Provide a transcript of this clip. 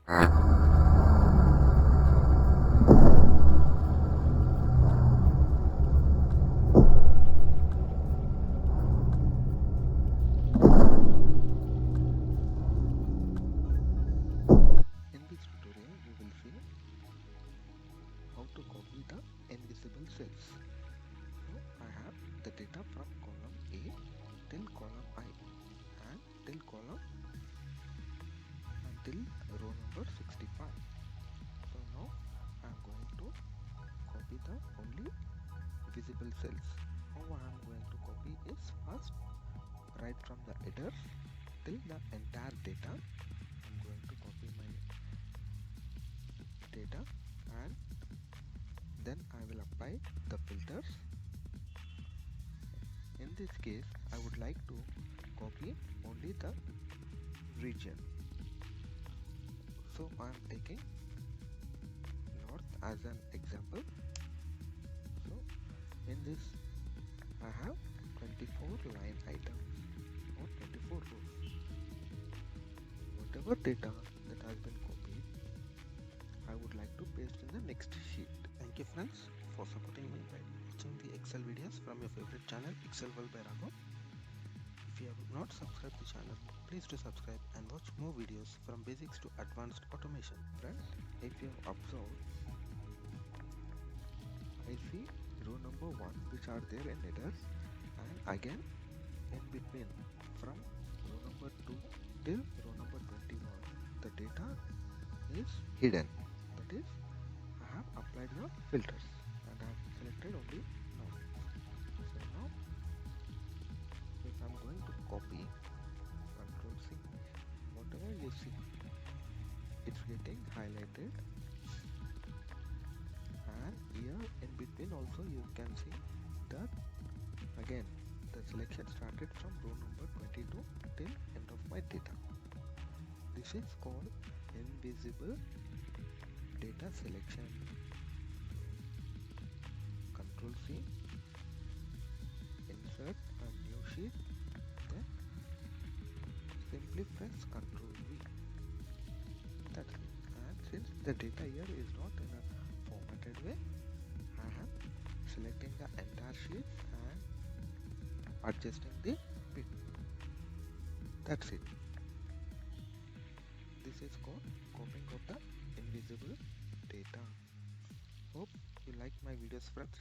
In this tutorial, we will see how to copy the invisible cells. So I have the data from column A till column I and till column until row number 65. So now I am going to copy the only visible cells. How I am going to copy is first right from the header till the entire data. I am going to copy my data and then I will apply the filters. In this case, I would like to copy only the region. So I am taking north as an example. So in this I have 24 line items or 24 rows. Whatever data that has been copied, I would like to paste in the next sheet. Thank you friends for supporting me by watching the Excel videos from your favorite channel Excel World by Raghav. If you have not subscribed the channel, please do subscribe and watch more videos from basics to advanced automation. Friends, if you have observed, I see row number 1 which are there in headers, and again in between from row number 2 till row number 21 the data is hidden. That is, I have applied the filters and I have selected only now. So now if I am going to copy, Control C, whatever you see, it's getting highlighted, and here in between also you can see that again the selection started from row number 22 till end of my data. This is called invisible data selection. Control C, insert a new sheet, then simply press Control V. That's it. And since the data here is not in a formatted way, I am selecting the entire sheet and adjusting the bit. That's it. This is called copying of the invisible data. Hope you like my videos, friends.